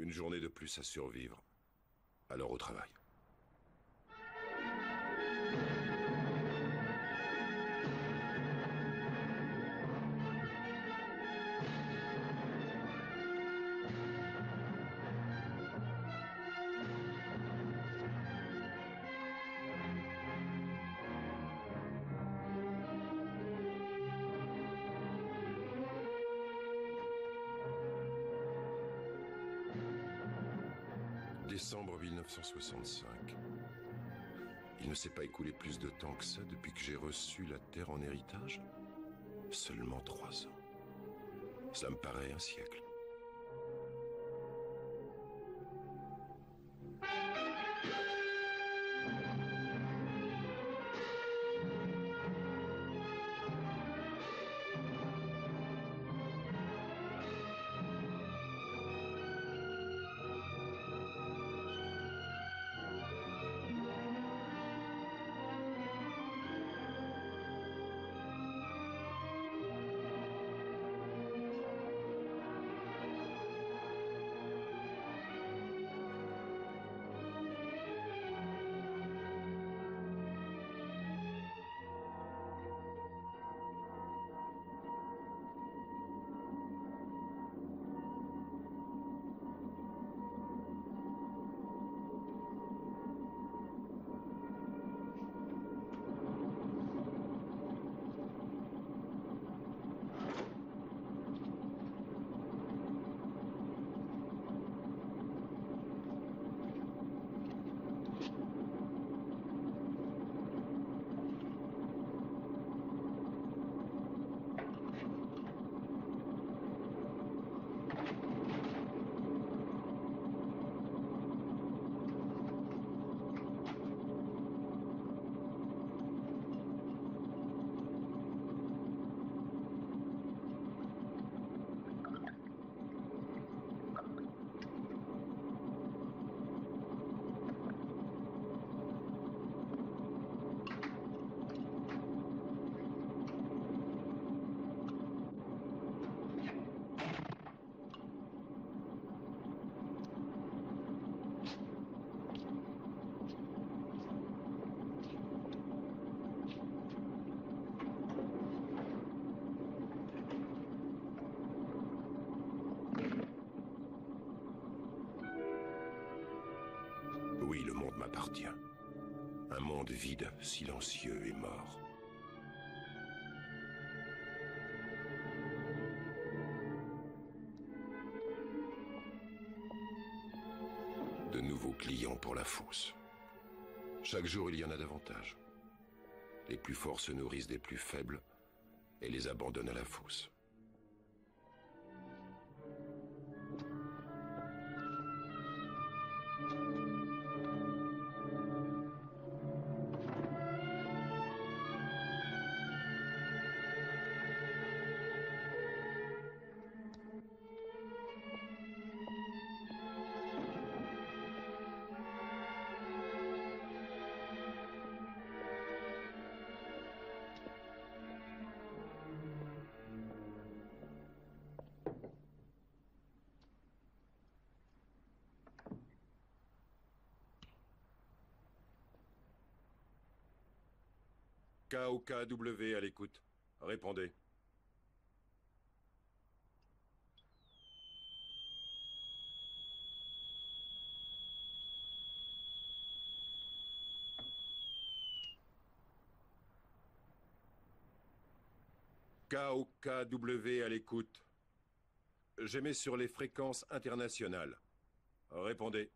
Une journée de plus à survivre. Alors au travail. Décembre 1965. Il ne s'est pas écoulé plus de temps que ça depuis que j'ai reçu la terre en héritage. Seulement 3 ans. Ça me paraît un siècle. Oui, le monde m'appartient. Un monde vide, silencieux et mort. De nouveaux clients pour la fosse. Chaque jour, il y en a davantage. Les plus forts se nourrissent des plus faibles et les abandonnent à la fosse. KOKW à l'écoute. Répondez. KOKW à l'écoute. J'émets sur les fréquences internationales. Répondez.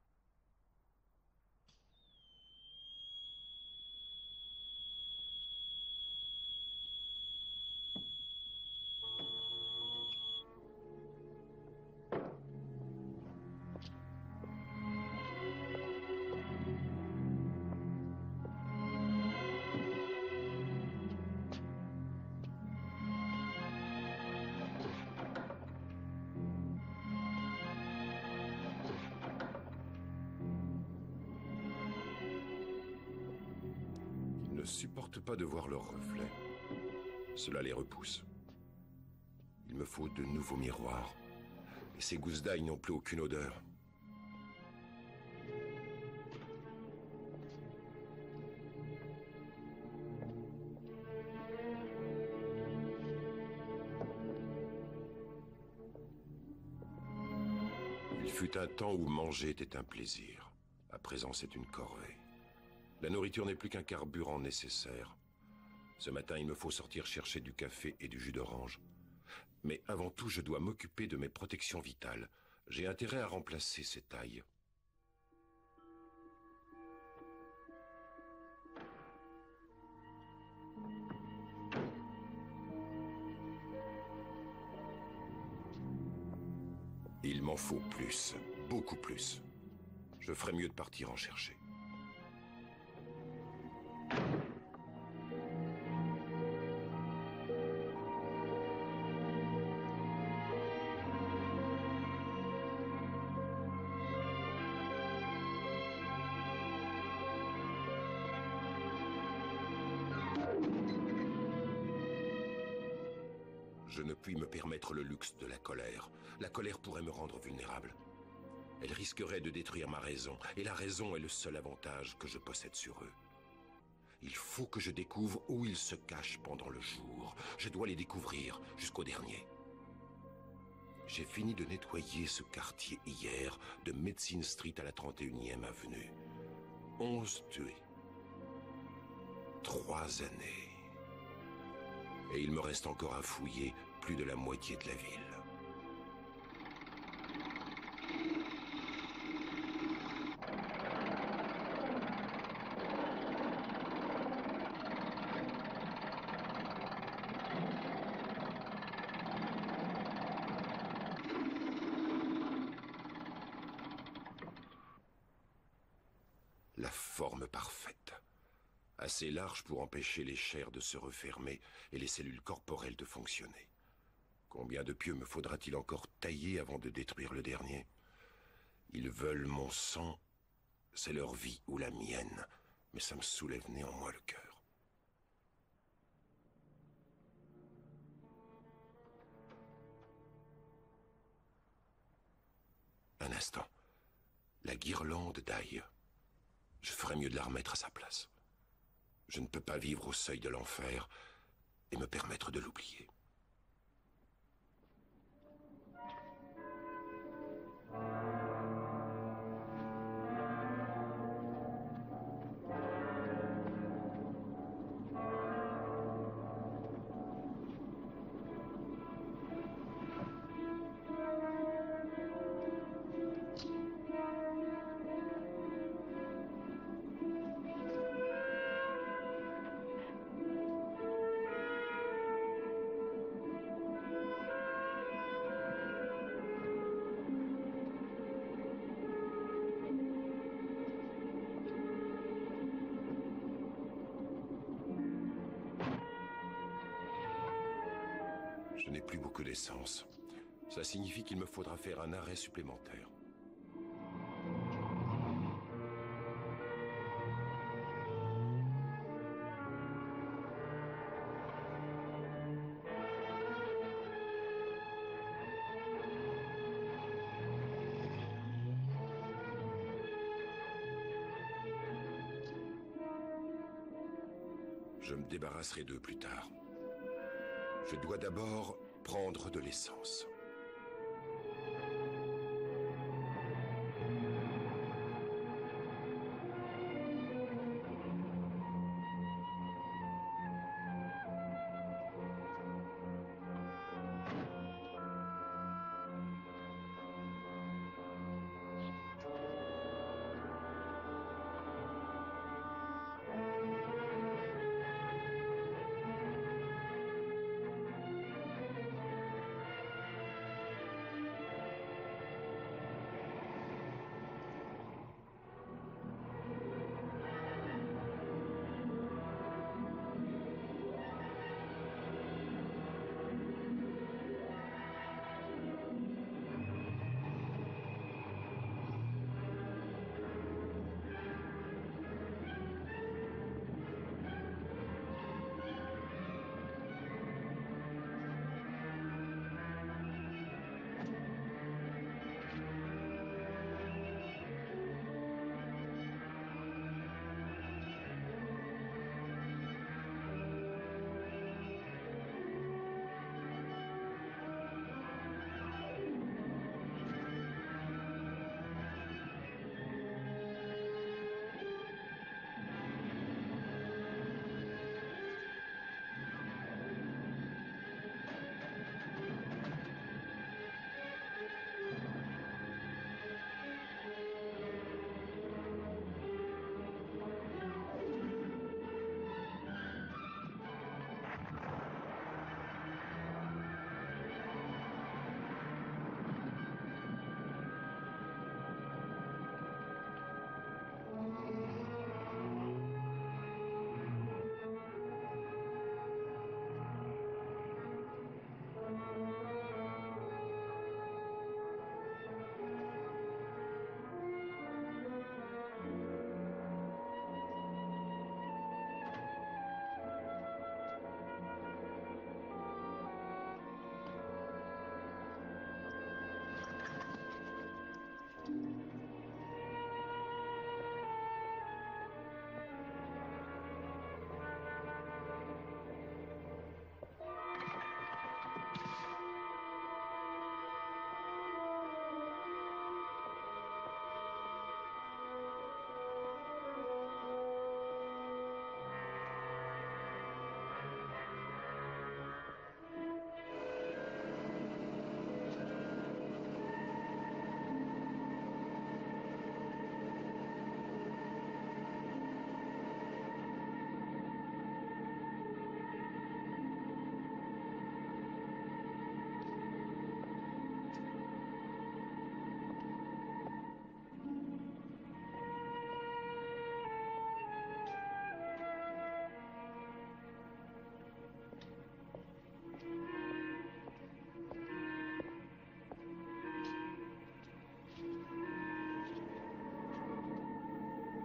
Ils ne supportent pas de voir leur reflet. Cela les repousse. Il me faut de nouveaux miroirs. Et ces gousses d'ail n'ont plus aucune odeur. fut un temps où manger était un plaisir. À présent, c'est une corvée. La nourriture n'est plus qu'un carburant nécessaire. Ce matin, il me faut sortir chercher du café et du jus d'orange. Mais avant tout, je dois m'occuper de mes protections vitales. J'ai intérêt à remplacer ces tailles. Il m'en faut plus, beaucoup plus. Je ferais mieux de partir en chercher. Je ne puis me permettre le luxe de la colère. La colère pourrait me rendre vulnérable. Elle risquerait de détruire ma raison, et la raison est le seul avantage que je possède sur eux. Il faut que je découvre où ils se cachent pendant le jour. Je dois les découvrir jusqu'au dernier. J'ai fini de nettoyer ce quartier hier, de Medicine Street à la 31e avenue. 11 tués. 3 années. Et il me reste encore à fouiller plus de la moitié de la ville. La forme parfaite. Assez large pour empêcher les chairs de se refermer et les cellules corporelles de fonctionner. Combien de pieux me faudra-t-il encore tailler avant de détruire le dernier? Ils veulent mon sang, c'est leur vie ou la mienne, mais ça me soulève néanmoins le cœur. Un instant. La guirlande d'ail. Je ferais mieux de la remettre à sa place. Je ne peux pas vivre au seuil de l'enfer et me permettre de l'oublier. Je n'ai plus beaucoup d'essence. Ça signifie qu'il me faudra faire un arrêt supplémentaire. Je me débarrasserai d'eux plus tard. Je dois d'abord prendre de l'essence.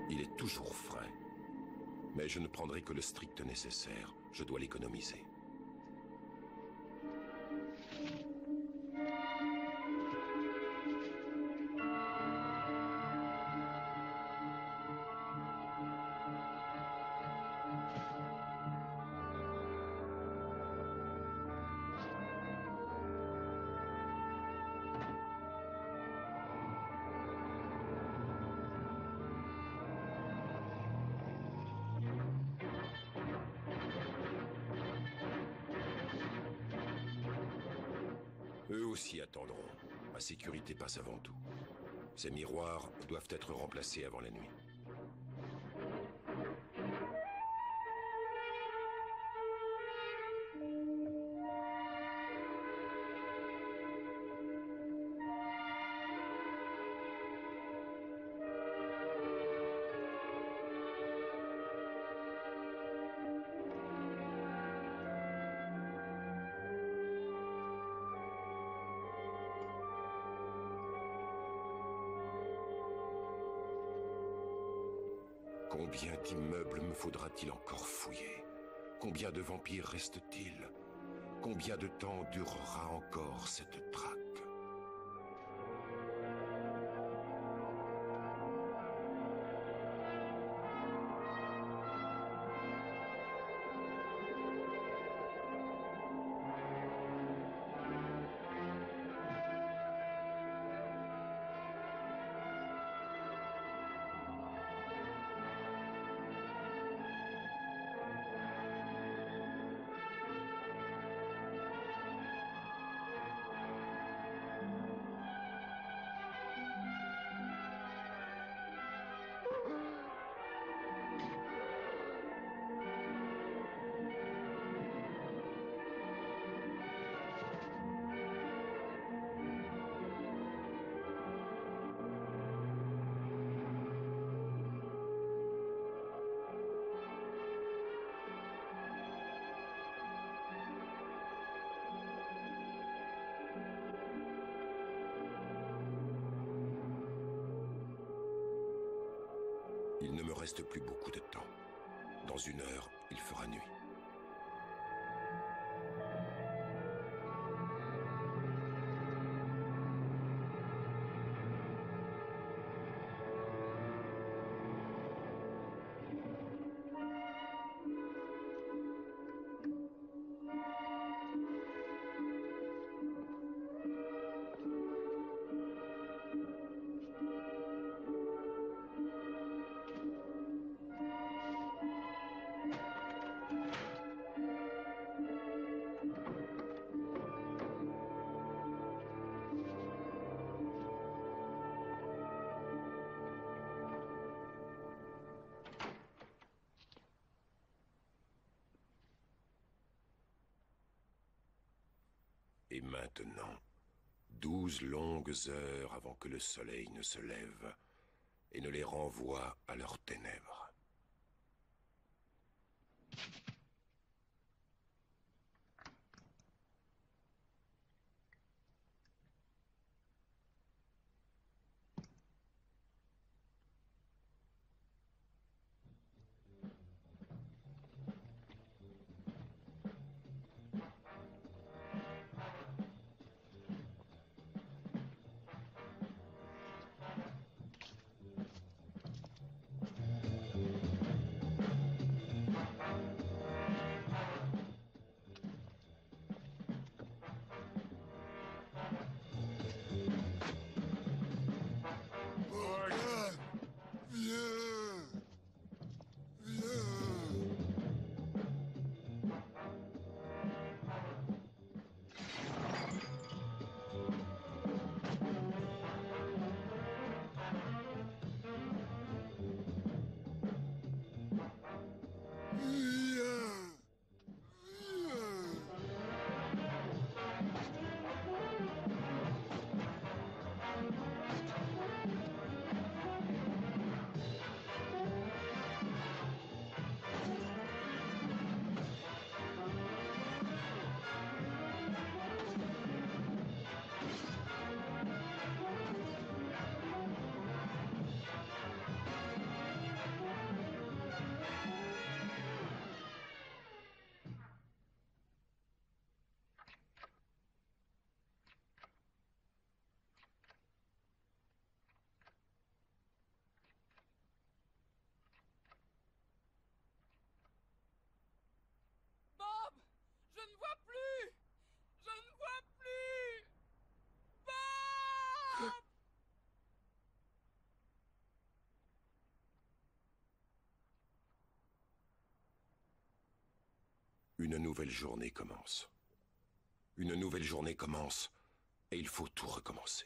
Il est toujours frais. Mais je ne prendrai que le strict nécessaire. Je dois l'économiser. Eux aussi attendront. Ma sécurité passe avant tout. Ces miroirs doivent être remplacés avant la nuit. Combien d'immeubles me faudra-t-il encore fouiller? Combien de vampires reste-t-il? Combien de temps durera encore cette traque? Il ne me reste plus beaucoup de temps. Dans 1 heure, il fera nuit. Et maintenant, 12 longues heures avant que le soleil ne se lève et ne les renvoie à leurs ténèbres. Une nouvelle journée commence. Une nouvelle journée commence, et il faut tout recommencer.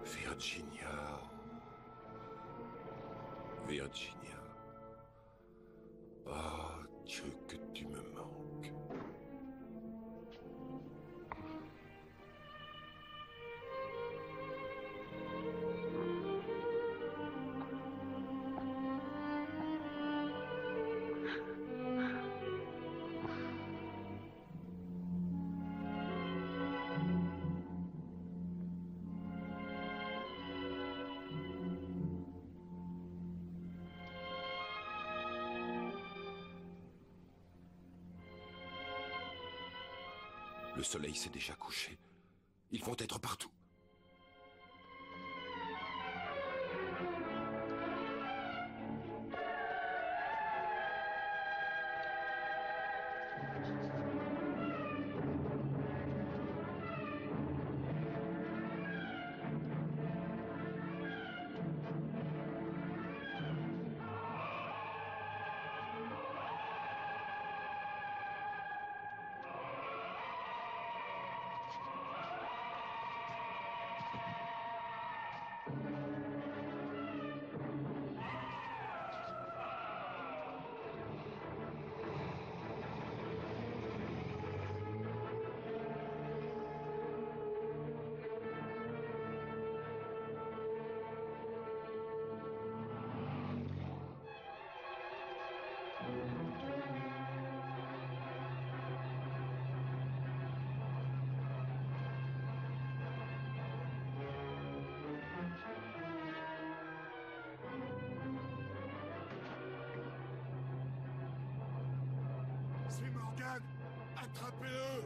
Virginia. Virginia. Ah, Dieu, que tu me manques. Le soleil s'est déjà couché. Ils vont être partout. C'est Morgan! Attrapez-le!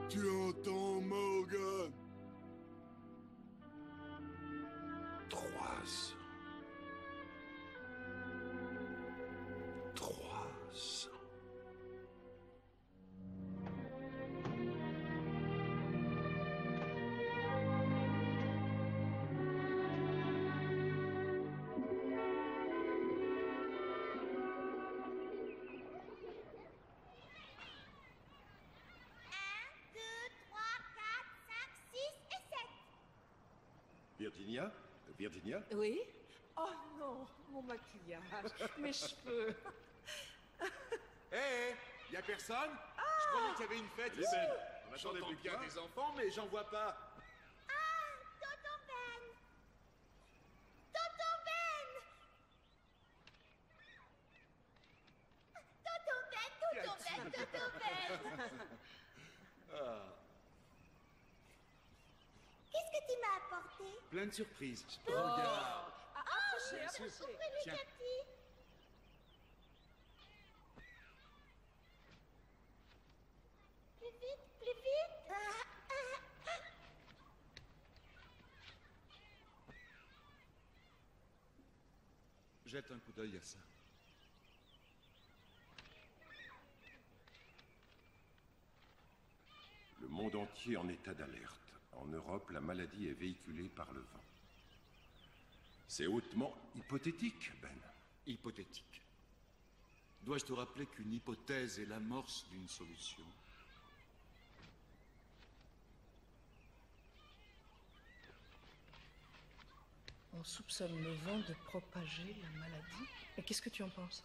Tu entends, Morgan? 300. 300. Virginia? Virginia? Oui? Oh non, mon maquillage, mes cheveux. Hé, y a personne? Je croyais qu'il y avait une fête ici. On J'entends bien des enfants, mais j'en vois pas. Tonton Ben! Tonton Ben! Tonton Ben, Tonton Ben, Tonton Ben! Qu'est-ce que tu m'as apporté? Plein de surprises. Regarde. Ouvre-lui, Tiens. Cathy! Plus vite, plus vite! Jette un coup d'œil à ça. Le monde entier en état d'alerte. En Europe, la maladie est véhiculée par le vent. C'est hautement hypothétique, Ben. Hypothétique. Dois-je te rappeler qu'une hypothèse est l'amorce d'une solution? On soupçonne le vent de propager la maladie. Et qu'est-ce que tu en penses?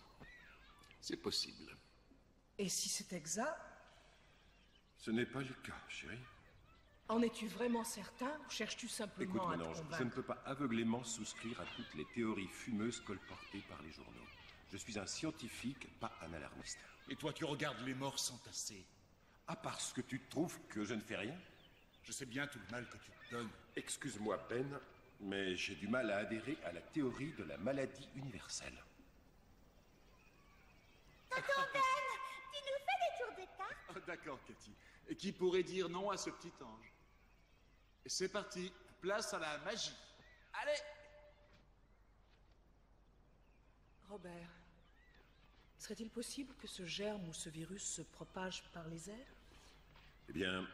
C'est possible. Et si c'est exact, Ce n'est pas le cas, chérie. en es-tu vraiment certain ou cherches-tu simplement Écoute, à mon te ange, je ne convaincre? peux pas aveuglément souscrire à toutes les théories fumeuses colportées par les journaux. Je suis un scientifique, pas un alarmiste. Et toi, tu regardes les morts s'entasser. Ah, parce que tu trouves que je ne fais rien? Je sais bien tout le mal que tu te donnes. Excuse-moi, Ben, mais j'ai du mal à adhérer à la théorie de la maladie universelle. Tonton Ben! Tu nous fais des tours de cartes? Ah, d'accord, Cathy. Et qui pourrait dire non à ce petit ange? Et c'est parti. Place à la magie. Allez! Robert, serait-il possible que ce germe ou ce virus se propage par les airs? Eh bien,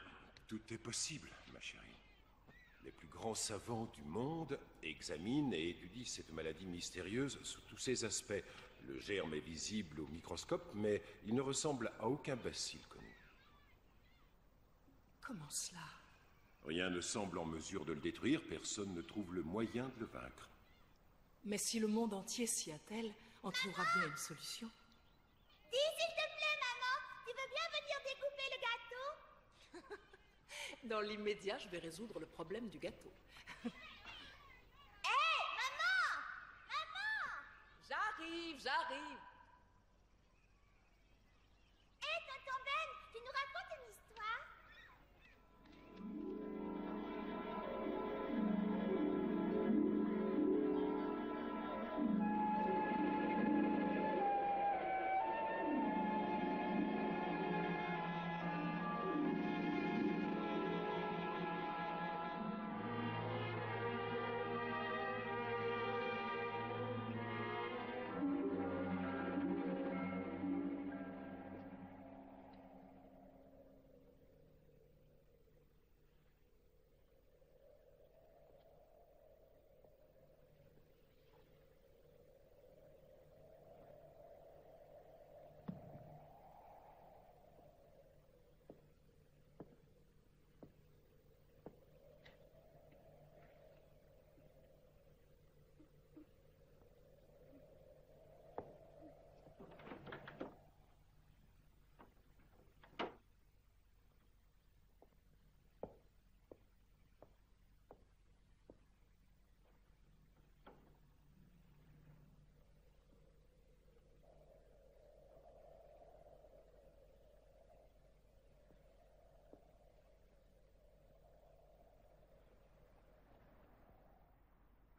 tout est possible, ma chérie. Les plus grands savants du monde examinent et étudient cette maladie mystérieuse sous tous ses aspects. Le germe est visible au microscope, mais il ne ressemble à aucun bacille connu. Comment cela? Rien ne semble en mesure de le détruire, personne ne trouve le moyen de le vaincre. Mais si le monde entier s'y attelle, on trouvera bien une solution. Dis, s'il te plaît, maman! Tu veux bien venir découper le gâteau? Dans l'immédiat, je vais résoudre le problème du gâteau. Hé, maman! Maman! J'arrive, j'arrive. Hé, tonton Ben, tu nous racontes une histoire?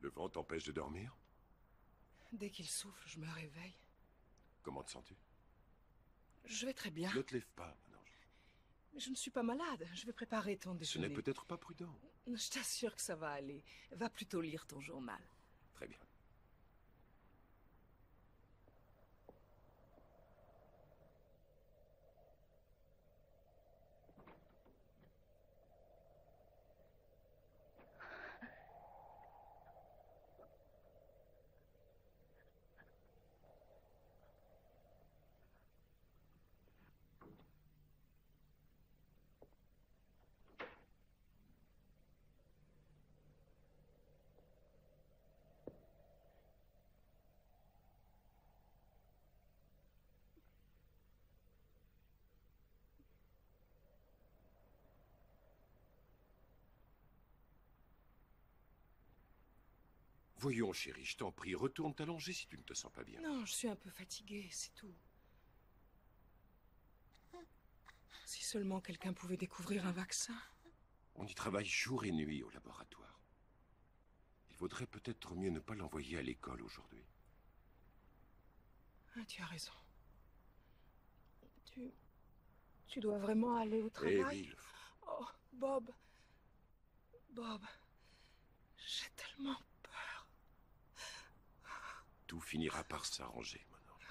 Le vent t'empêche de dormir? Dès qu'il souffle, je me réveille. Comment te sens-tu? Je vais très bien. Ne te lève pas, mon ange. Mais je ne suis pas malade. Je vais préparer ton Ce déjeuner. n'est peut-être pas prudent. Je t'assure que ça va aller. Va plutôt lire ton journal. Très bien. Voyons, chérie, je t'en prie, retourne t'allonger si tu ne te sens pas bien. Non, je suis un peu fatiguée, c'est tout. Si seulement quelqu'un pouvait découvrir un vaccin. On y travaille jour et nuit au laboratoire. Il vaudrait peut-être mieux ne pas l'envoyer à l'école aujourd'hui. Ah, tu as raison. Tu dois vraiment aller au travail? Eh oui, il le faut. Oh, Bob. Bob. J'ai tellement peur. Tout finira par s'arranger, mon ange.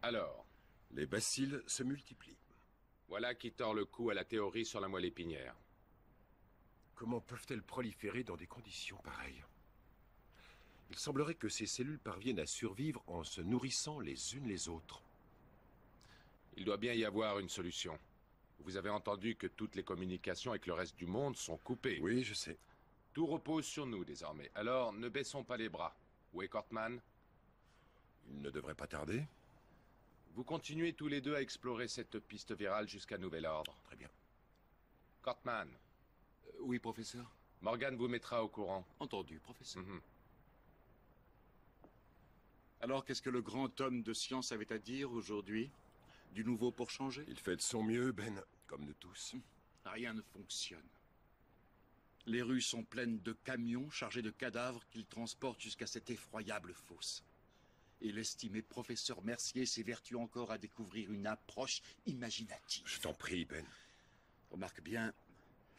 Alors, Les bacilles se multiplient. voilà qui tord le cou à la théorie sur la moelle épinière. Comment peuvent-elles proliférer dans des conditions pareilles? Il semblerait que ces cellules parviennent à survivre en se nourrissant les unes les autres. Il doit bien y avoir une solution. Vous avez entendu que toutes les communications avec le reste du monde sont coupées. Oui, je sais. Tout repose sur nous désormais. Alors, ne baissons pas les bras. Où est Cortman? Il ne devrait pas tarder. Vous continuez tous les deux à explorer cette piste virale jusqu'à nouvel ordre. Très bien. Cortman, Oui, professeur. Morgan vous mettra au courant. Entendu, professeur. Mhm. Alors, qu'est-ce que le grand homme de science avait à dire aujourd'hui? Du nouveau pour changer? Il fait de son mieux, Ben, comme nous tous. Rien ne fonctionne. Les rues sont pleines de camions chargés de cadavres qu'ils transportent jusqu'à cette effroyable fosse. Et l'estimé professeur Mercier s'évertue encore à découvrir une approche imaginative. Je t'en prie, Ben. Remarque bien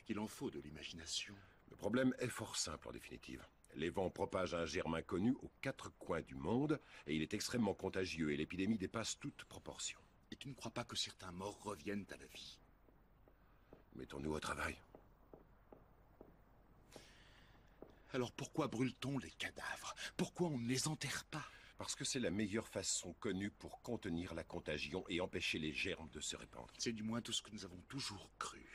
qu'il en faut de l'imagination. Le problème est fort simple en définitive. Les vents propagent un germe inconnu aux quatre coins du monde et il est extrêmement contagieux et l'épidémie dépasse toute proportion. Et tu ne crois pas que certains morts reviennent à la vie? Mettons-nous au travail. Alors pourquoi brûle-t-on les cadavres? Pourquoi on ne les enterre pas? Parce que c'est la meilleure façon connue pour contenir la contagion et empêcher les germes de se répandre. C'est du moins tout ce que nous avons toujours cru.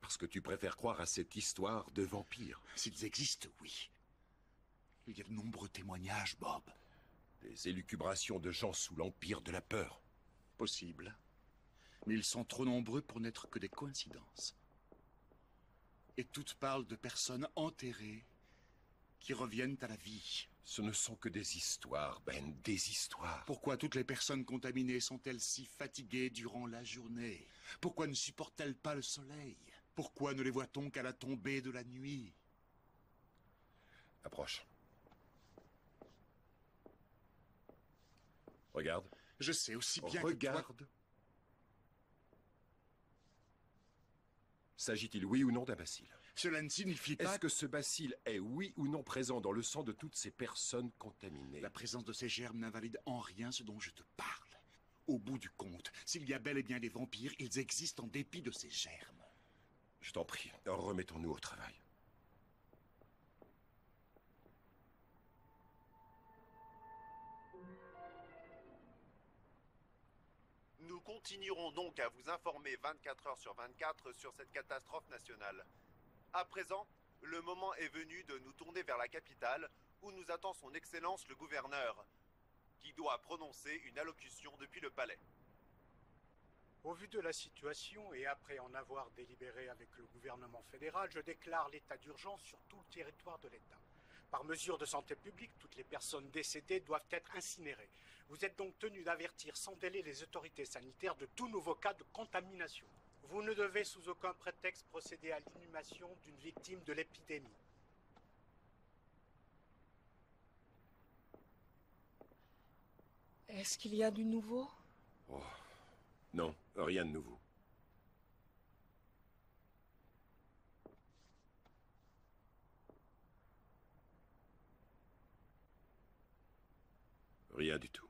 Parce que tu préfères croire à cette histoire de vampires. S'ils existent, oui. Il y a de nombreux témoignages, Bob. Des élucubrations de gens sous l'empire de la peur. Possible. Mais ils sont trop nombreux pour n'être que des coïncidences. Et toutes parlent de personnes enterrées qui reviennent à la vie. Ce ne sont que des histoires, Ben, des histoires. Pourquoi toutes les personnes contaminées sont-elles si fatiguées durant la journée? Pourquoi ne supportent-elles pas le soleil? Pourquoi ne les voit-on qu'à la tombée de la nuit? Approche. Regarde. Je sais aussi bien que toi... Regarde. S'agit-il oui ou non d'un bacille? Cela ne signifie pas Est-ce que ce bacille est oui ou non présent dans le sang de toutes ces personnes contaminées? la présence de ces germes n'invalide en rien ce dont je te parle. Au bout du compte, s'il y a bel et bien des vampires, ils existent en dépit de ces germes. Je t'en prie, remettons-nous au travail. Nous continuerons donc à vous informer 24 heures sur 24 sur cette catastrophe nationale. À présent, Le moment est venu de nous tourner vers la capitale, où nous attend son Excellence le gouverneur, qui doit prononcer une allocution depuis le palais. Au vu de la situation et après en avoir délibéré avec le gouvernement fédéral, je déclare l'état d'urgence sur tout le territoire de l'État. Par mesure de santé publique, toutes les personnes décédées doivent être incinérées. Vous êtes donc tenu d'avertir sans délai les autorités sanitaires de tout nouveau cas de contamination. Vous ne devez sous aucun prétexte procéder à l'inhumation d'une victime de l'épidémie. Est-ce qu'il y a du nouveau? Oh, non, rien de nouveau. Rien du tout.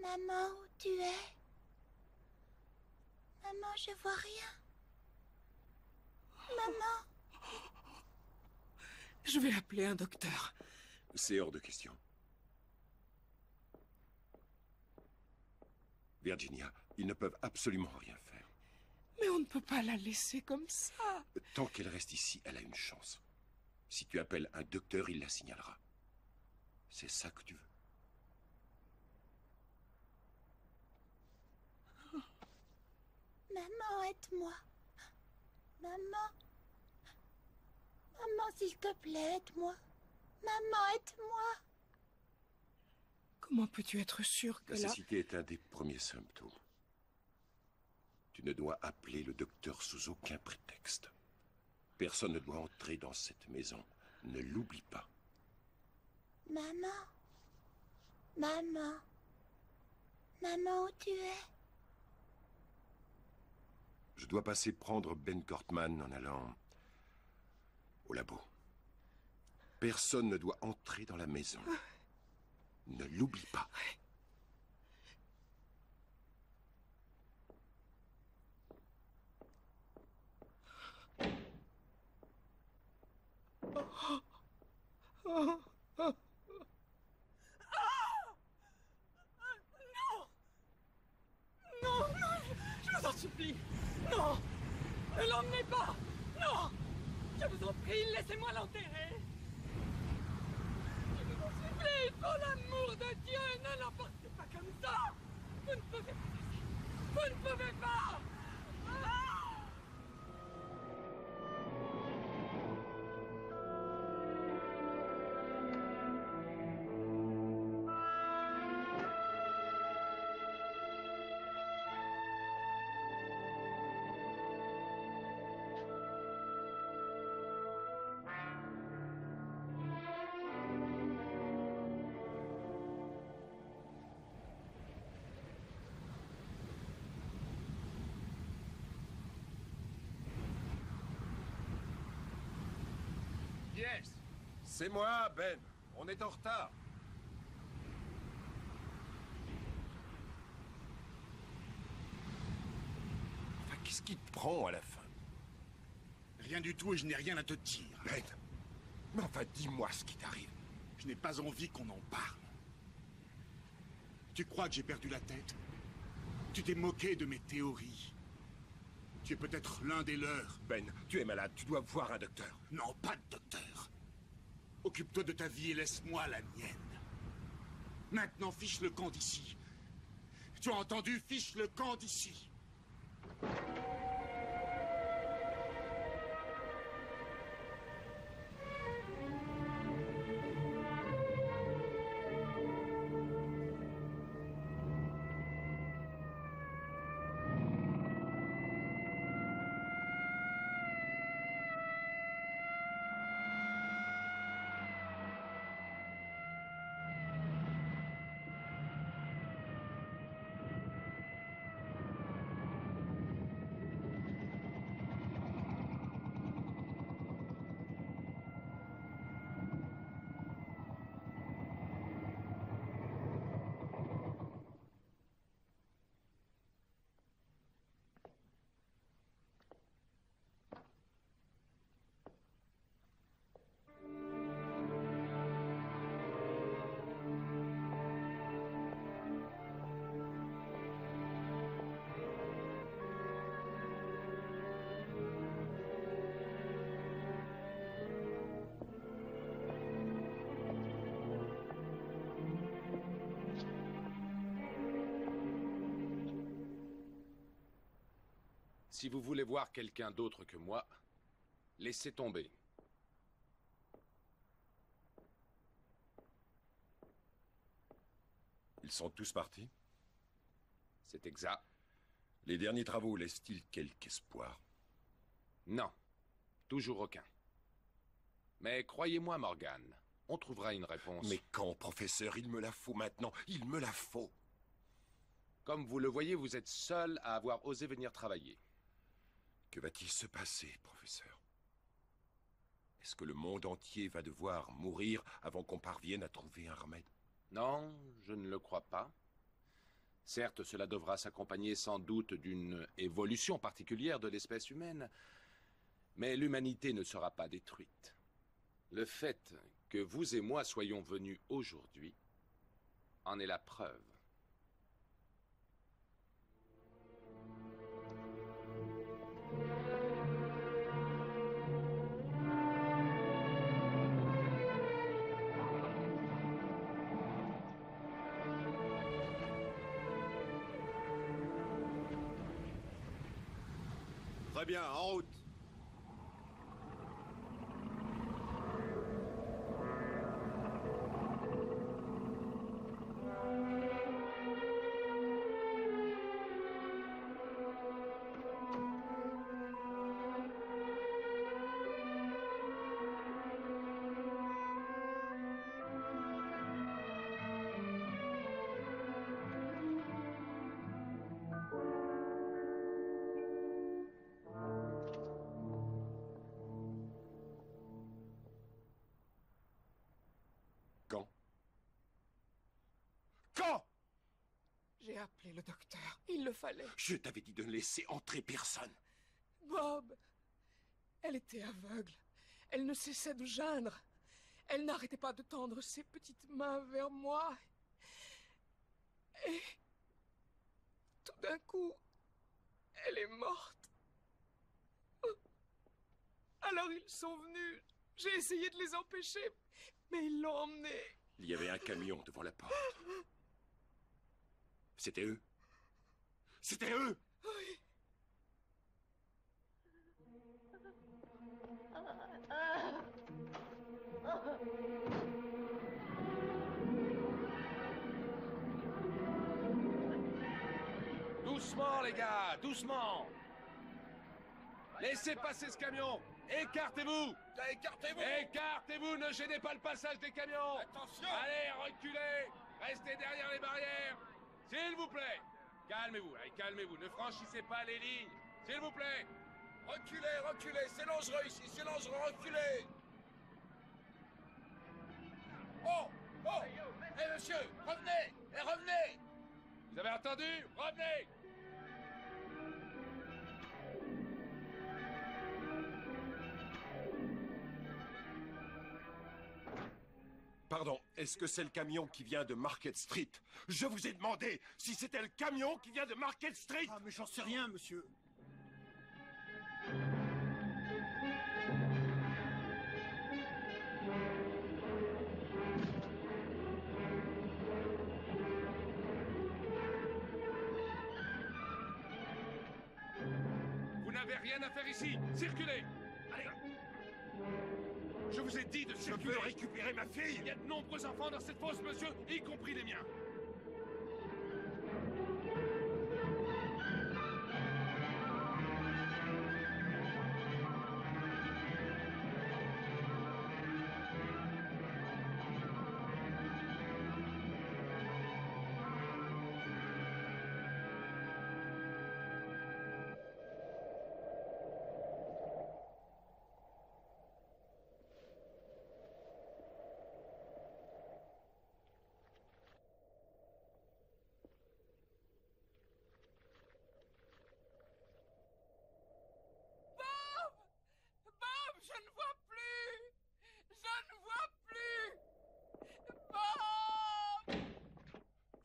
Maman, où tu es? Maman, je vois rien. Maman. Je vais appeler un docteur. C'est hors de question. Virginia, ils ne peuvent absolument rien faire. Mais on ne peut pas la laisser comme ça. Tant qu'elle reste ici, elle a une chance. Si tu appelles un docteur, il la signalera. C'est ça que tu veux. Maman, aide-moi. Maman. Maman, s'il te plaît, aide-moi. Maman, aide-moi. Comment peux-tu être sûr que La là... cécité est un des premiers symptômes. Tu ne dois appeler le docteur sous aucun prétexte. Personne ne doit entrer dans cette maison. Ne l'oublie pas. Maman. Maman. Maman, où tu es? Je dois passer prendre Ben Cortman en allant au labo. Personne ne doit entrer dans la maison. Ne l'oublie pas. Non, je vous en supplie. Non, ne l'emmenez pas. Non, je vous en prie, laissez-moi l'enterrer. Je vous en supplie, pour l'amour de Dieu, ne l'emportez pas comme ça. Vous ne pouvez pas faire ça. Vous ne pouvez pas. Ah! Yes, c'est moi, Ben. On est en retard. Enfin, qu'est-ce qui te prend à la fin? Rien du tout et je n'ai rien à te dire. Ben, mais enfin, dis-moi ce qui t'arrive. Je n'ai pas envie qu'on en parle. Tu crois que j'ai perdu la tête? Tu t'es moqué de mes théories. Tu es peut-être l'un des leurs. Ben, tu es malade, tu dois voir un docteur. Non, pas de docteur. Occupe-toi de ta vie et laisse-moi la mienne. Maintenant, fiche le camp d'ici. Tu as entendu? Fiche le camp d'ici. Si vous voulez voir quelqu'un d'autre que moi, laissez tomber. Ils sont tous partis? C'est exact. Les derniers travaux laissent-ils quelque espoir? Non, toujours aucun. Mais croyez-moi, Morgan, on trouvera une réponse. Mais quand, professeur? Il me la faut maintenant. Il me la faut. Comme vous le voyez, vous êtes seul à avoir osé venir travailler. Que va-t-il se passer, professeur? Est-ce que le monde entier va devoir mourir avant qu'on parvienne à trouver un remède? Non, je ne le crois pas. Certes, cela devra s'accompagner sans doute d'une évolution particulière de l'espèce humaine, mais l'humanité ne sera pas détruite. Le fait que vous et moi soyons venus aujourd'hui en est la preuve. Très bien, en route. Quand? Quand? J'ai appelé le docteur. Il le fallait. Je t'avais dit de ne laisser entrer personne. Bob, elle était aveugle. Elle ne cessait de geindre. Elle n'arrêtait pas de tendre ses petites mains vers moi. Et tout d'un coup, elle est morte. Alors ils sont venus. J'ai essayé de les empêcher, mais ils l'ont emmenée. Il y avait un camion devant la porte. C'était eux. C'était eux! Oui. Doucement, les gars, doucement! Laissez passer ce camion! Écartez-vous! Écartez-vous! Écartez-vous, ne gênez pas le passage des camions! Attention! Allez, reculez! Restez derrière les barrières! S'il vous plaît! Calmez-vous, allez, calmez-vous, ne franchissez pas les lignes! S'il vous plaît! Reculez, reculez, c'est dangereux ici, c'est dangereux, reculez! Oh! Oh! Eh monsieur, revenez! Eh revenez! Vous avez entendu? Revenez! Pardon, est-ce que c'est le camion qui vient de Market Street? Je vous ai demandé si c'était le camion qui vient de Market Street! Ah, mais j'en sais rien, monsieur. Vous n'avez rien à faire ici! Circulez! Allez! Je vous ai dit de Je circuler! veux récupérer ma fille! Il y a de nombreux enfants dans cette fosse, monsieur, y compris les miens! Bob, je ne vois plus. Je ne vois plus. Bob!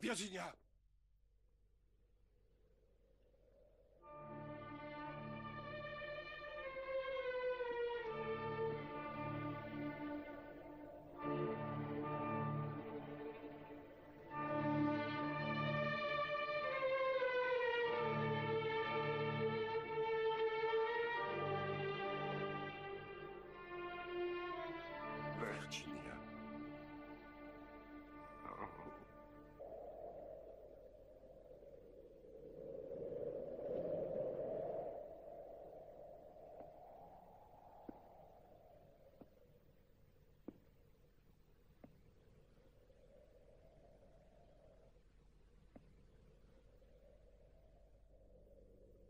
Virginia!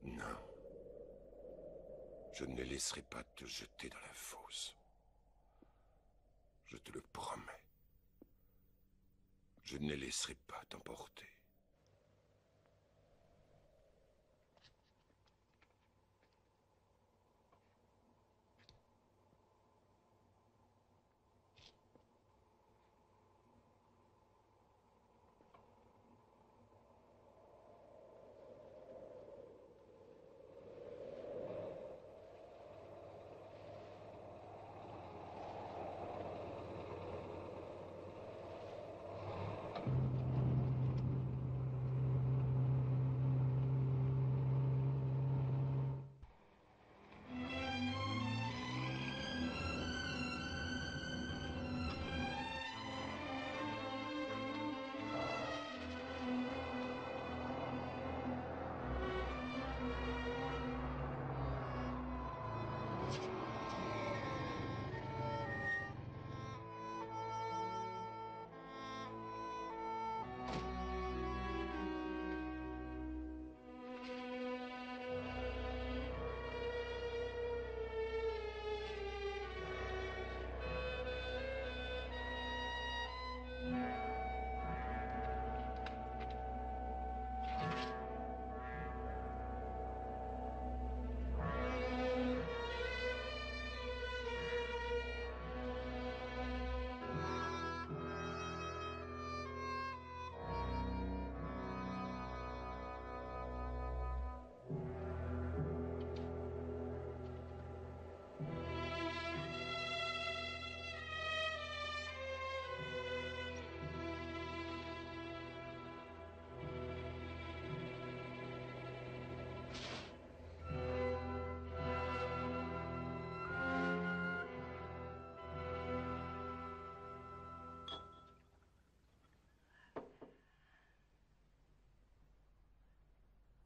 Non. Je ne les laisserai pas te jeter dans la fosse. Je te le promets. Je ne les laisserai pas t'emporter.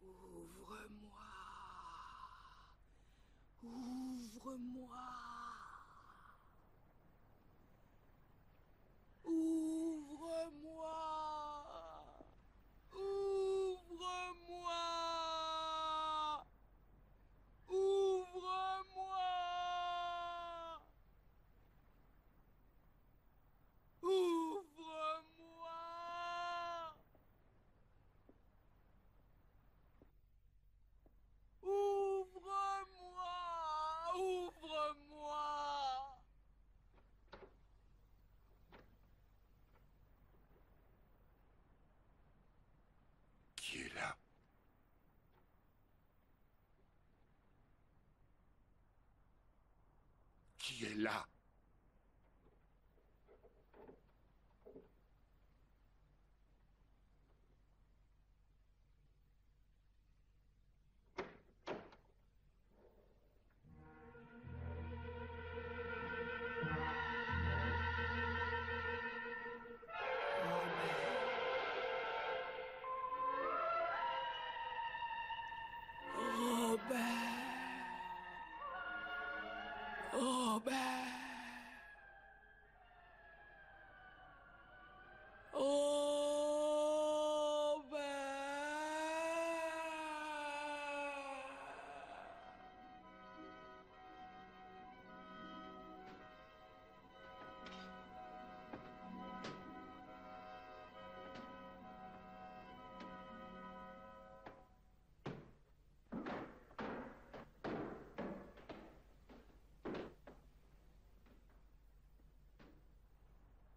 Ouvre-moi. Ouvre-moi. Ouvre-moi. Ouvre-moi. Ouvre-moi. Ouvre-moi. Ouvre-moi. Ouvre-moi. Qui est là? Qui est là?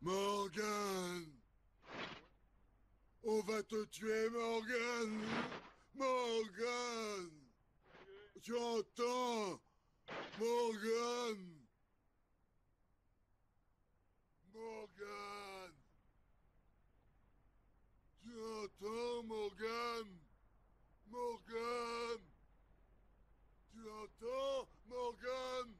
Morgan! On va te tuer, Morgan! Morgan! Tu entends? Morgan! Morgan! Tu entends, Morgan? Morgan! Tu entends, Morgan?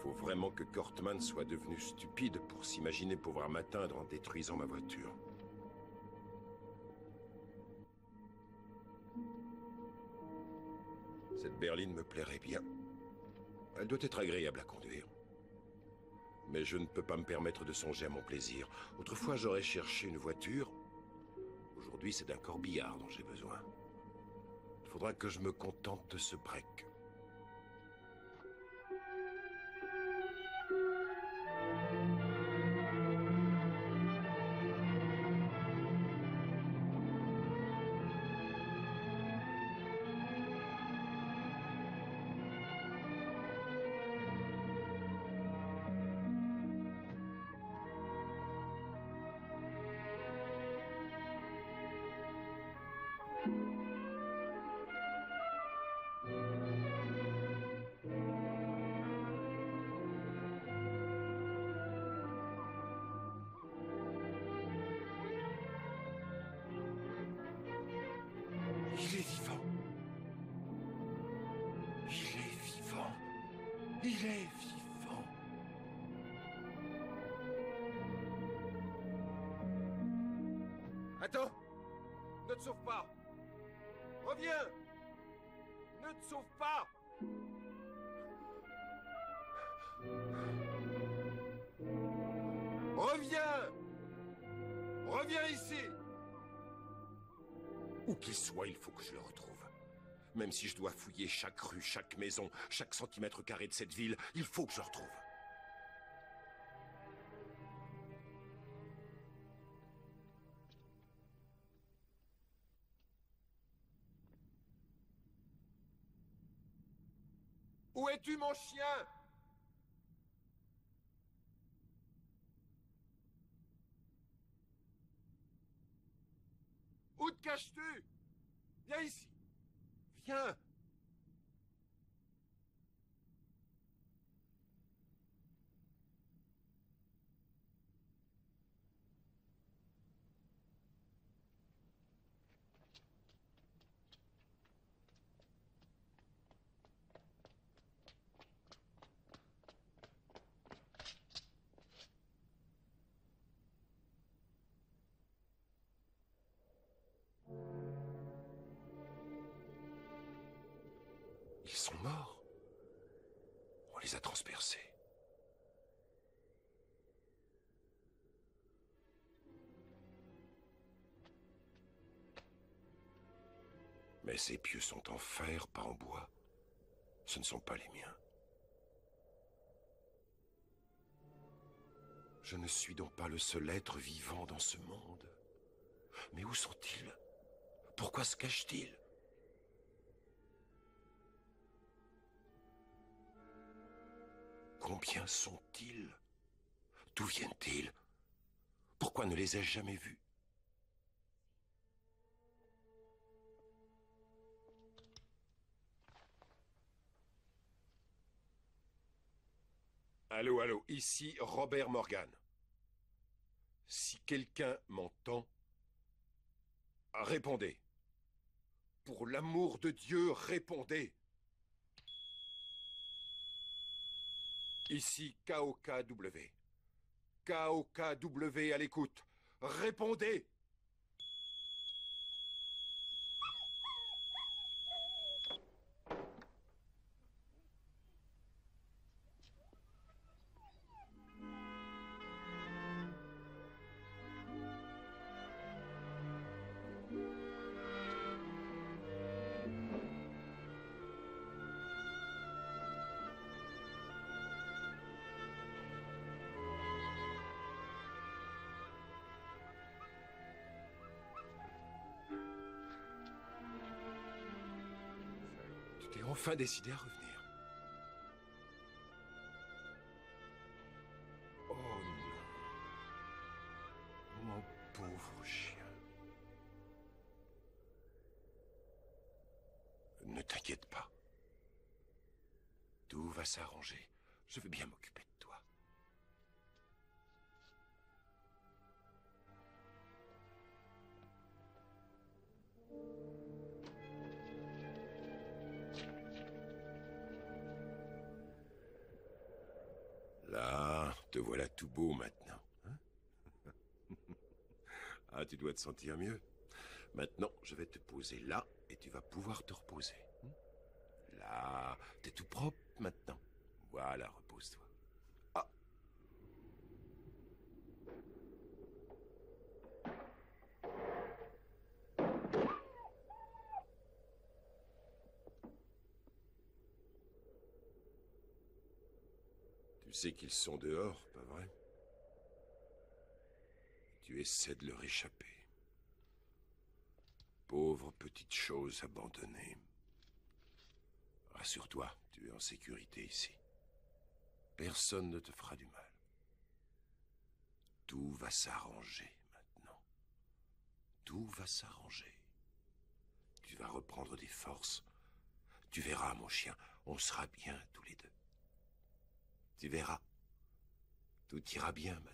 Faut vraiment que Cortman soit devenu stupide pour s'imaginer pouvoir m'atteindre en détruisant ma voiture. Cette berline me plairait bien. Elle doit être agréable à conduire. Mais je ne peux pas me permettre de songer à mon plaisir. Autrefois, j'aurais cherché une voiture. Aujourd'hui, c'est d'un corbillard dont j'ai besoin. Il faudra que je me contente de ce break. Il est vivant. Il est vivant. Il est vivant. Attends! Ne te sauve pas! Reviens! Ne te sauve pas! Reviens! Reviens ici! Où qu'il soit, il faut que je le retrouve. Même si je dois fouiller chaque rue, chaque maison, chaque centimètre carré de cette ville, il faut que je le retrouve. Où es-tu, mon chien? Où te caches-tu? Viens ici. Viens. Ils sont morts. On les a transpercés. Mais ces pieux sont en fer, pas en bois. Ce ne sont pas les miens. Je ne suis donc pas le seul être vivant dans ce monde. Mais où sont-ils? Pourquoi se cachent-ils? Combien sont-ils? D'où viennent-ils? Pourquoi ne les ai-je jamais vus? Allô, allô, ici Robert Morgan. Si quelqu'un m'entend, répondez. Pour l'amour de Dieu, répondez. Ici KOKW. KOKW à l'écoute. Répondez! Tu t'es enfin décidé à revenir. Oh non. Mon pauvre chien. Ne t'inquiète pas. Tout va s'arranger. Je veux bien m'occuper de toi. Te voilà tout beau maintenant. Hein? Ah, tu dois te sentir mieux. Maintenant, je vais te poser là et tu vas pouvoir te reposer. Là, t'es tout propre maintenant. Voilà, repose-toi. Ah. Tu sais qu'ils sont dehors, pas vrai? Tu essaies de leur échapper. Pauvre petite chose abandonnée. Rassure-toi, tu es en sécurité ici. Personne ne te fera du mal. Tout va s'arranger maintenant. Tout va s'arranger. Tu vas reprendre des forces. Tu verras, mon chien, on sera bien tous les deux. Tu verras. Tout ira bien maintenant.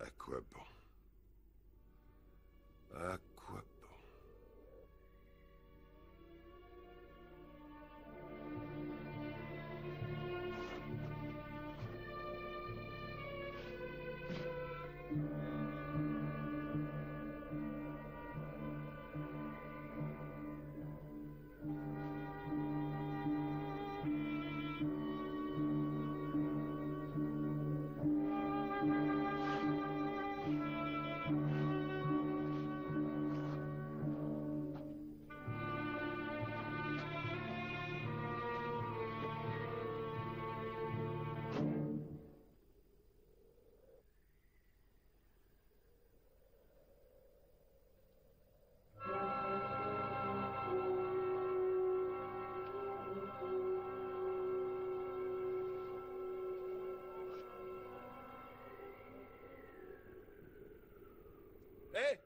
À quoi bon? À quoi bon? Hé!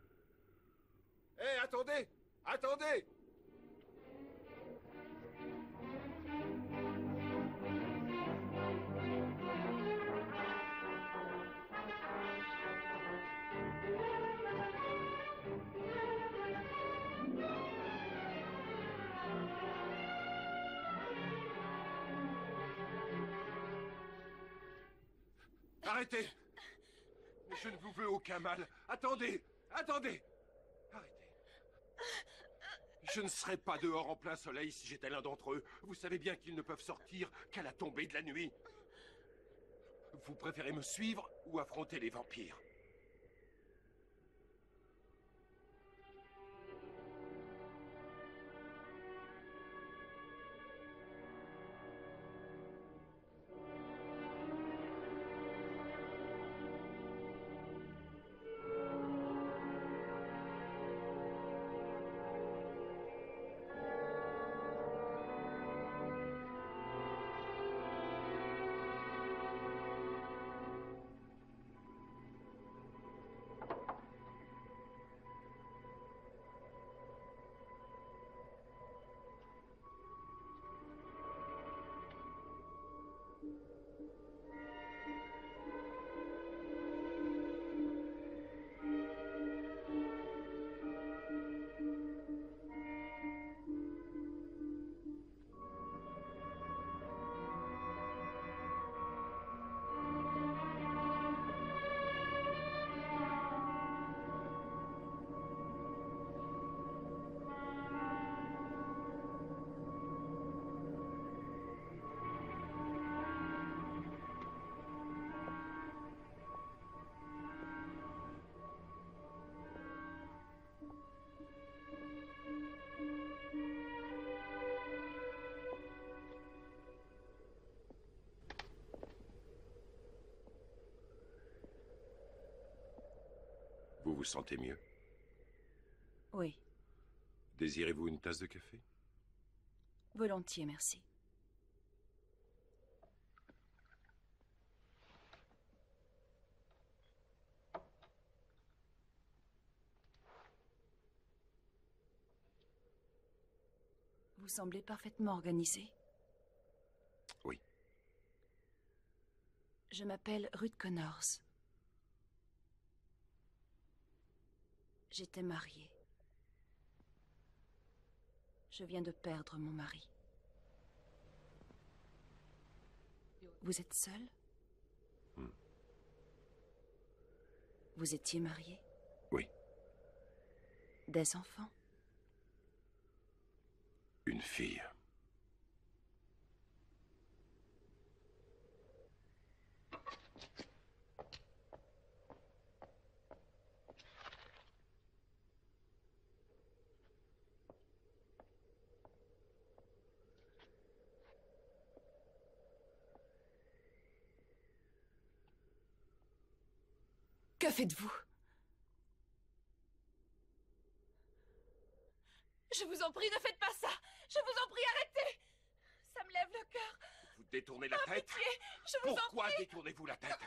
Hé, attendez! Attendez! Arrêtez! Je ne vous veux aucun mal. Attendez! Attendez! Arrêtez. Je ne serais pas dehors en plein soleil si j'étais l'un d'entre eux. Vous savez bien qu'ils ne peuvent sortir qu'à la tombée de la nuit. Vous préférez me suivre ou affronter les vampires? vous sentez mieux? Oui, Désirez-vous une tasse de café? volontiers, merci. Vous semblez parfaitement organisé. Oui. Je m'appelle Ruth Connors. J'étais mariée. Je viens de perdre mon mari. Vous êtes seul? Vous étiez marié? Oui. Des enfants? Une fille. Que faites-vous? Je vous en prie, ne faites pas ça! Je vous en prie, arrêtez! Ça me lève le cœur. Vous détournez la tête? Pitié, je vous en Pourquoi prie! détournez-vous la tête?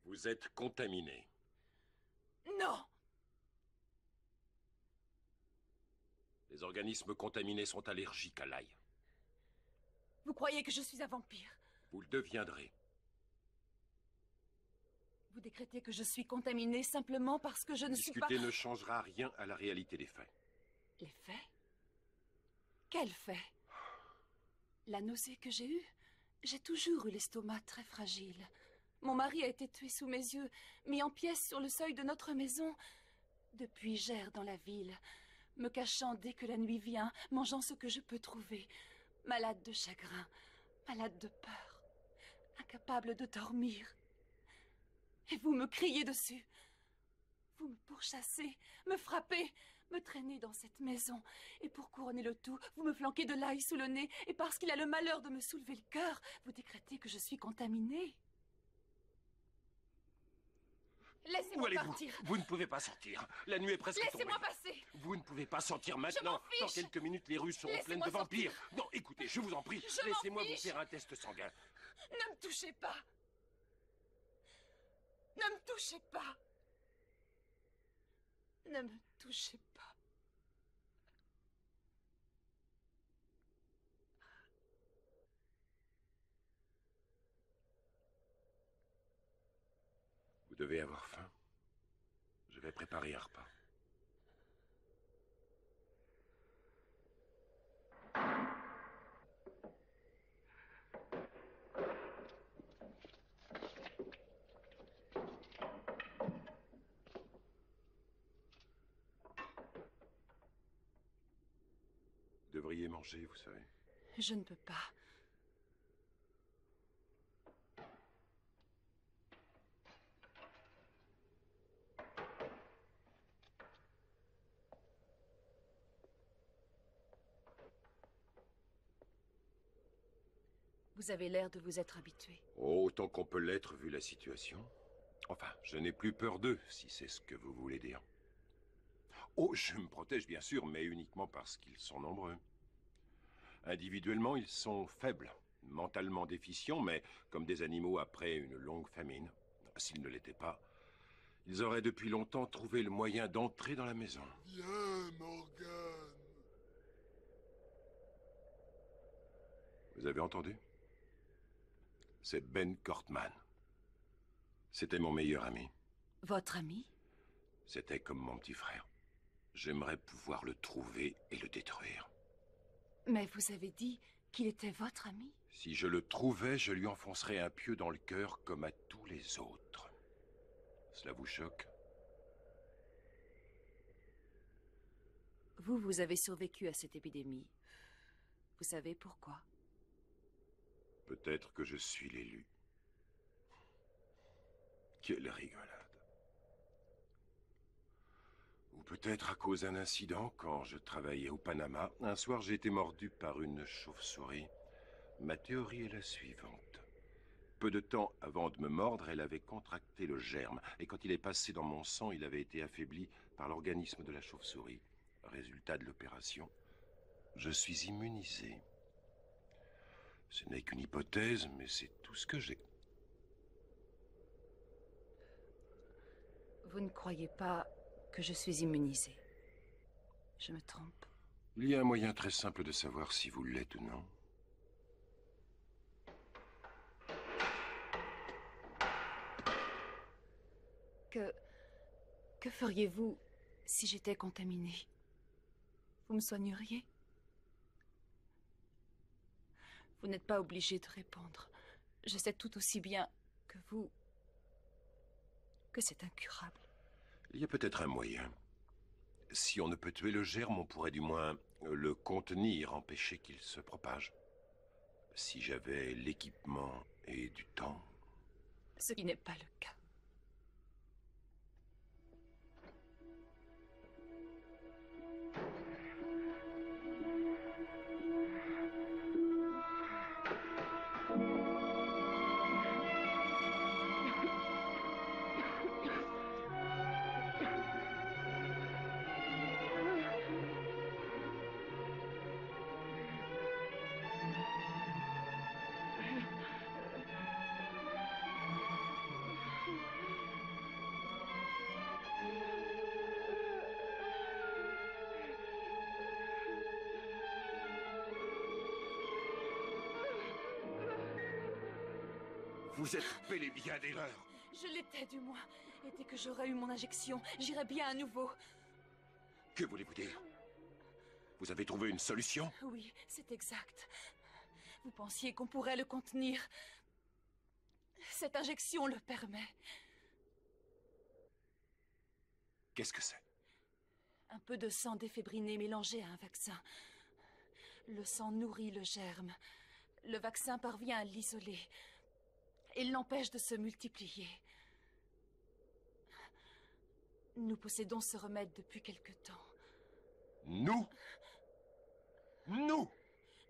Vous êtes contaminé. Non! Les organismes contaminés sont allergiques à l'ail. Vous croyez que je suis un vampire? Vous le deviendrez. Vous décrétez que je suis contaminée simplement parce que je ne suis pas... Discuter ne changera rien à la réalité des faits. Les faits? Quels faits? La nausée que j'ai eue? J'ai toujours eu l'estomac très fragile. Mon mari a été tué sous mes yeux, mis en pièces sur le seuil de notre maison. Depuis, j'erre dans la ville, me cachant dès que la nuit vient, mangeant ce que je peux trouver. Malade de chagrin, malade de peur, incapable de dormir. Et vous me criez dessus. Vous me pourchassez, me frappez, me traînez dans cette maison. Et pour couronner le tout, vous me flanquez de l'ail sous le nez. Et parce qu'il a le malheur de me soulever le cœur, vous décrétez que je suis contaminée. Laissez-moi partir. Vous ne pouvez pas sortir. La nuit est presque tombée. Laissez-moi passer. Vous ne pouvez pas sortir maintenant. fiche. Dans quelques minutes, les rues seront pleines de Laissez-moi vampires. Non, écoutez, je vous en prie, Je m'en laissez-moi vous fiche. faire un test sanguin. Ne me touchez pas. Ne me touchez pas. Ne me touchez pas. Vous devez avoir faim. Je vais préparer un repas. Vous devriez manger, vous savez. Je ne peux pas. Vous avez l'air de vous être habitué. Oh, autant qu'on peut l'être vu la situation. Enfin, je n'ai plus peur d'eux, si c'est ce que vous voulez dire. Oh, je me protège bien sûr, mais uniquement parce qu'ils sont nombreux. Individuellement, ils sont faibles, mentalement déficients, mais comme des animaux après une longue famine. S'ils ne l'étaient pas, ils auraient depuis longtemps trouvé le moyen d'entrer dans la maison. Viens, Morgan. Vous avez entendu? C'est Ben Cortman. C'était mon meilleur ami. Votre ami? C'était comme mon petit frère. J'aimerais pouvoir le trouver et le détruire. Mais vous avez dit qu'il était votre ami? Si je le trouvais, je lui enfoncerais un pieu dans le cœur comme à tous les autres. Cela vous choque? Vous avez survécu à cette épidémie. Vous savez pourquoi? Peut-être que je suis l'élu. Quelle rigolade. Ou peut-être à cause d'un incident, quand je travaillais au Panama, un soir j'ai été mordu par une chauve-souris. Ma théorie est la suivante. Peu de temps avant de me mordre, elle avait contracté le germe. Et quand il est passé dans mon sang, il avait été affaibli par l'organisme de la chauve-souris. Résultat de l'opération, je suis immunisé. Ce n'est qu'une hypothèse, mais c'est tout ce que j'ai. Vous ne croyez pas que je suis immunisée? Je me trompe. Il y a un moyen très simple de savoir si vous l'êtes ou non. Que feriez-vous si j'étais contaminée? Vous me soigneriez? Vous n'êtes pas obligé de répondre. Je sais tout aussi bien que vous que c'est incurable. Il y a peut-être un moyen. Si on ne peut tuer le germe, on pourrait du moins le contenir, empêcher qu'il se propage. Si j'avais l'équipement et du temps. Ce qui n'est pas le cas. Vous êtes bel et bien des leurs. Je l'étais du moins. Et dès que j'aurai eu mon injection, j'irai bien à nouveau. Que voulez-vous dire? Vous avez trouvé une solution? Oui, c'est exact. Vous pensiez qu'on pourrait le contenir. Cette injection le permet. Qu'est-ce que c'est? Un peu de sang défébriné mélangé à un vaccin. Le sang nourrit le germe. Le vaccin parvient à l'isoler. Il l'empêche de se multiplier. Nous possédons ce remède depuis quelque temps. Nous? Nous?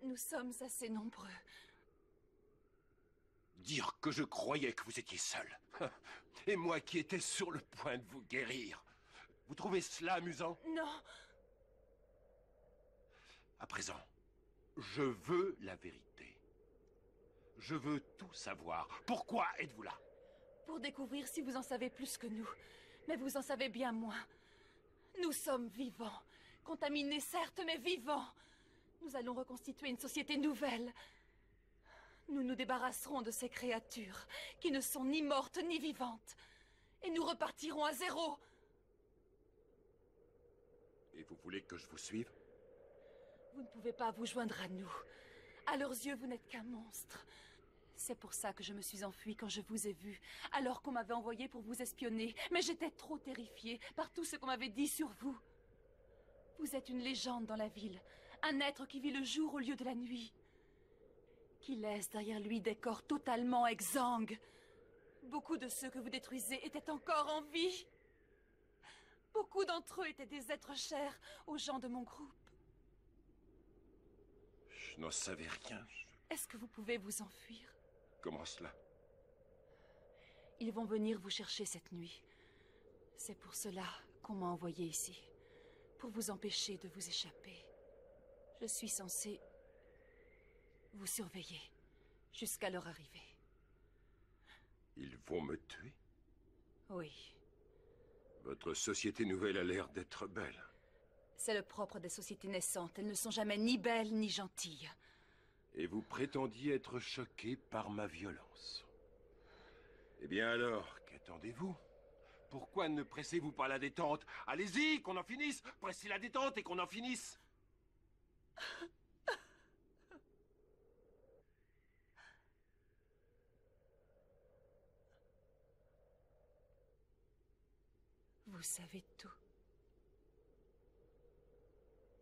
Nous sommes assez nombreux. Dire que je croyais que vous étiez seul. Et moi qui étais sur le point de vous guérir. Vous trouvez cela amusant? Non. À présent, je veux la vérité. Je veux tout savoir. Pourquoi êtes-vous là? Pour découvrir si vous en savez plus que nous. Mais vous en savez bien moins. Nous sommes vivants. Contaminés certes, mais vivants. Nous allons reconstituer une société nouvelle. Nous nous débarrasserons de ces créatures qui ne sont ni mortes ni vivantes. Et nous repartirons à zéro. Et vous voulez que je vous suive? Vous ne pouvez pas vous joindre à nous. À leurs yeux, vous n'êtes qu'un monstre. C'est pour ça que je me suis enfuie quand je vous ai vu, alors qu'on m'avait envoyé pour vous espionner. Mais j'étais trop terrifiée par tout ce qu'on m'avait dit sur vous. Vous êtes une légende dans la ville, un être qui vit le jour au lieu de la nuit, qui laisse derrière lui des corps totalement exsangues. Beaucoup de ceux que vous détruisez étaient encore en vie. Beaucoup d'entre eux étaient des êtres chers aux gens de mon groupe. Je n'en savais rien. Est-ce que vous pouvez vous enfuir? Comment cela? Ils vont venir vous chercher cette nuit. C'est pour cela qu'on m'a envoyé ici. Pour vous empêcher de vous échapper. Je suis censée vous surveiller jusqu'à leur arrivée. Ils vont me tuer? Oui. Votre société nouvelle a l'air d'être belle. C'est le propre des sociétés naissantes. Elles ne sont jamais ni belles ni gentilles. Et vous prétendiez être choqué par ma violence. Eh bien alors, qu'attendez-vous? Pourquoi ne pressez-vous pas la détente? Allez-y, qu'on en finisse! Pressez la détente et qu'on en finisse! Vous savez tout.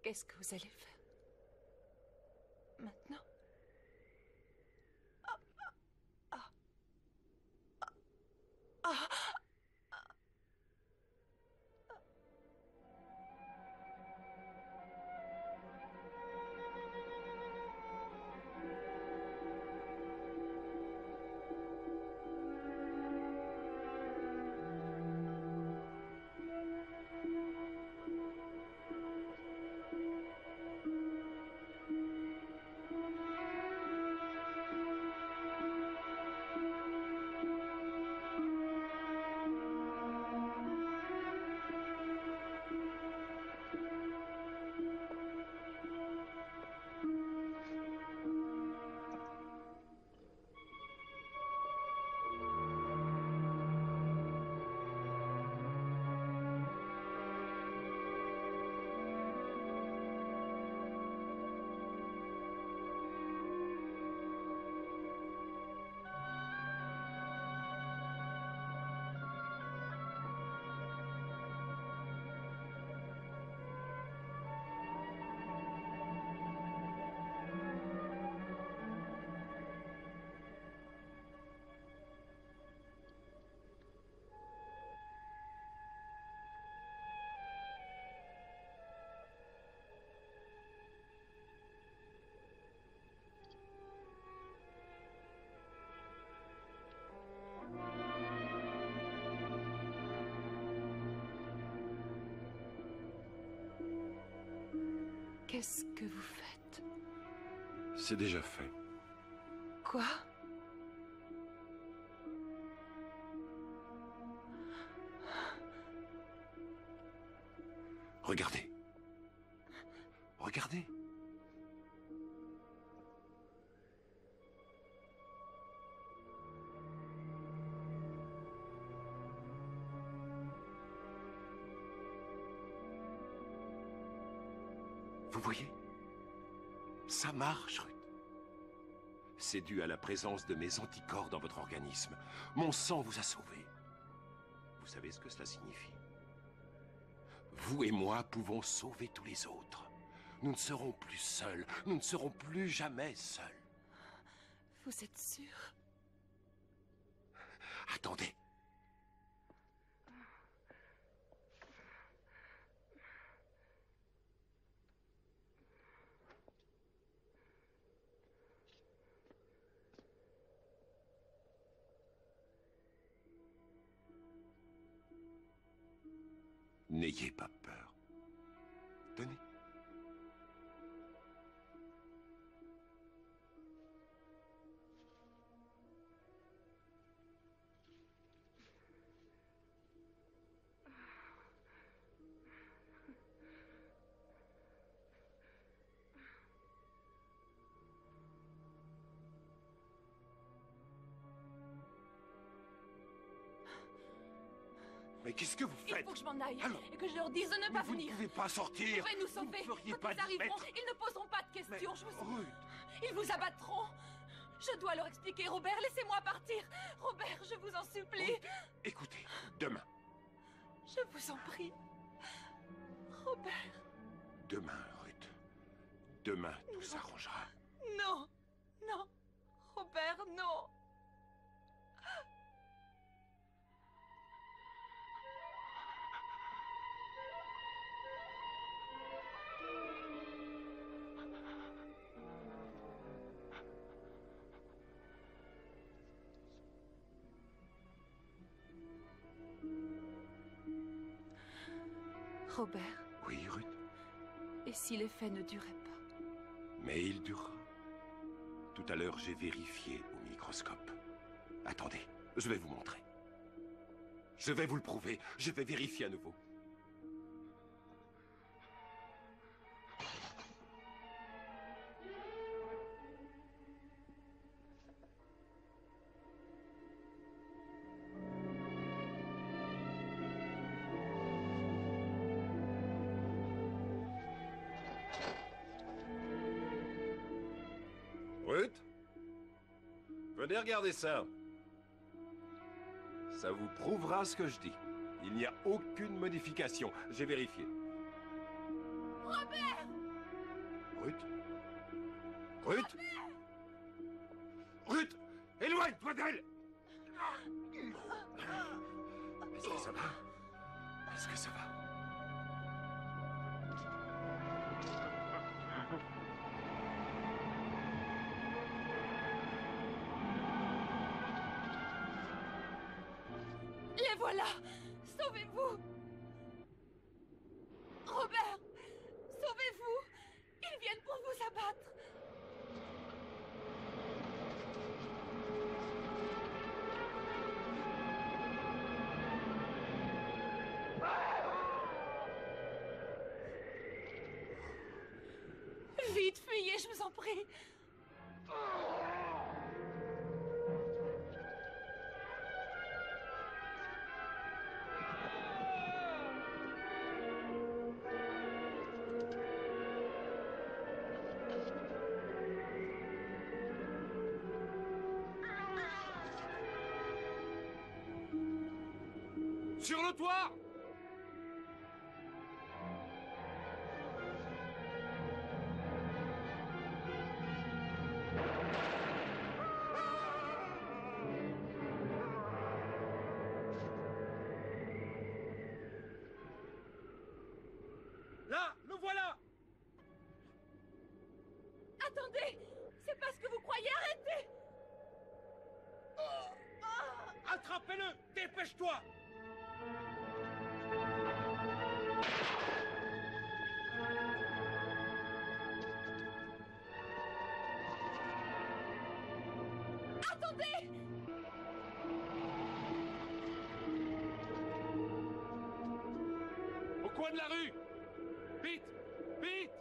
Qu'est-ce que vous allez faire maintenant? Qu'est-ce que vous faites? C'est déjà fait. Quoi? Regardez. Regardez. Vous voyez? Ça marche, Ruth. C'est dû à la présence de mes anticorps dans votre organisme. Mon sang vous a sauvé. Vous savez ce que cela signifie? Vous et moi pouvons sauver tous les autres. Nous ne serons plus seuls. Nous ne serons plus jamais seuls. Vous êtes sûr? Attendez. N'ayez pas peur. Tenez. Mais qu'est-ce que vous faites? Il faut que je m'en aille Alors, et que je leur dise de ne pas vous venir. ne pouvez pas sortir. Vous pouvez nous sauver. Vous ne feriez Quand pas ils arriveront, d'être. ils ne poseront pas de questions. Je vous... Ruth. Ils vous abattront. Je dois leur expliquer. Robert, laissez-moi partir. Robert, je vous en supplie. Ruth, écoutez, demain. Je vous en prie. Robert. Demain, Ruth. Demain, tout s'arrangera. Non. Non. Robert, non. Robert. Oui, Ruth. Et si l'effet ne durait pas? Mais il durera. Tout à l'heure, j'ai vérifié au microscope. Attendez, je vais vous montrer. Je vais vous le prouver. Je vais vérifier à nouveau. Ruth, venez regarder ça. Ça vous prouvera ce que je dis. Il n'y a aucune modification. J'ai vérifié. Robert! Ruth? Ruth? Ruth! Éloigne-toi d'elle! Est-ce que ça va? Est-ce que ça va? Les voilà! Sauvez-vous! Robert! Sauvez-vous! Ils viennent pour vous abattre! Vite, fuyez, je vous en prie! Sur le toit! Là, le voilà! Attendez! C'est pas ce que vous croyez, arrêtez! Attrapez-le! Dépêche-toi! coin de la rue! Vite! Vite!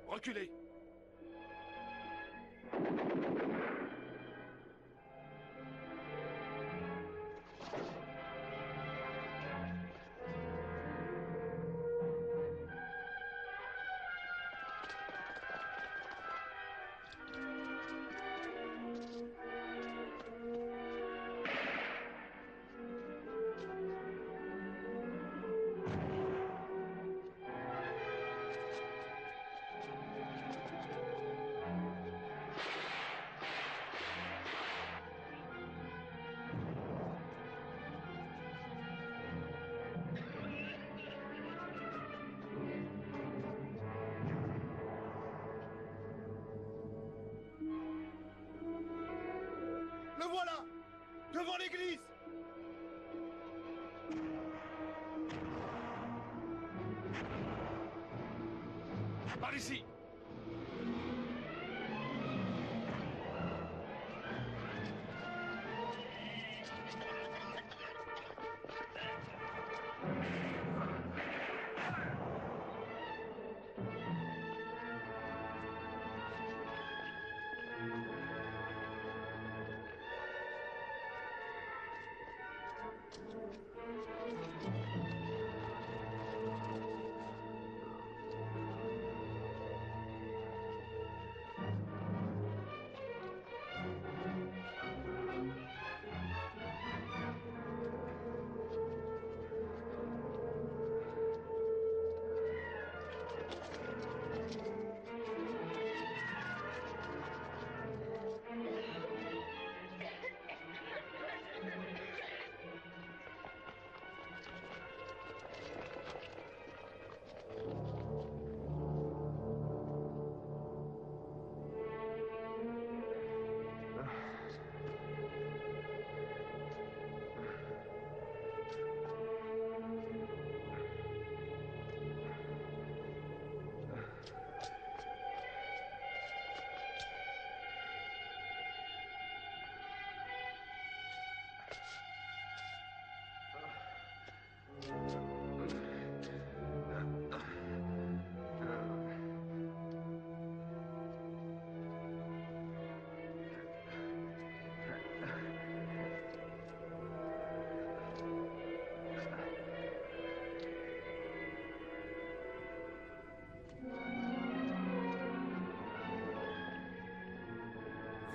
Reculez! Le voilà! Devant l'église! Par ici!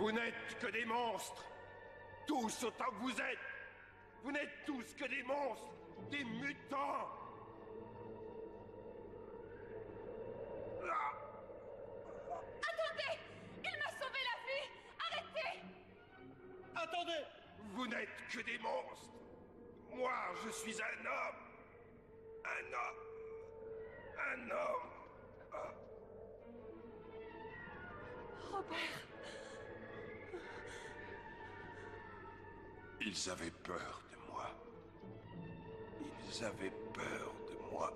Vous n'êtes que des monstres! Tous autant que vous êtes! Vous n'êtes tous que des monstres! Des mutants! Attendez! Il m'a sauvé la vie! Arrêtez! Attendez! Vous n'êtes que des monstres! Moi, je suis un homme! Un homme! Un homme! Robert! Ils avaient peur de moi. Ils avaient peur de moi.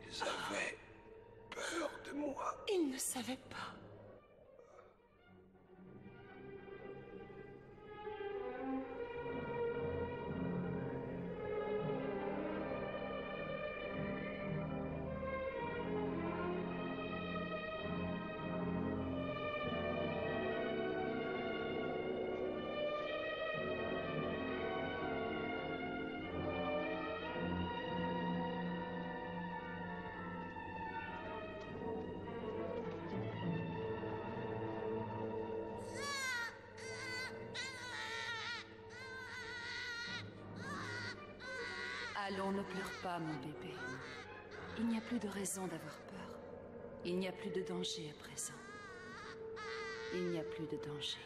Ils avaient peur de moi. Il ne savait pas. Allons, ne pleure pas, mon bébé. Il n'y a plus de raison d'avoir peur. Il n'y a plus de danger à présent. Il n'y a plus de danger.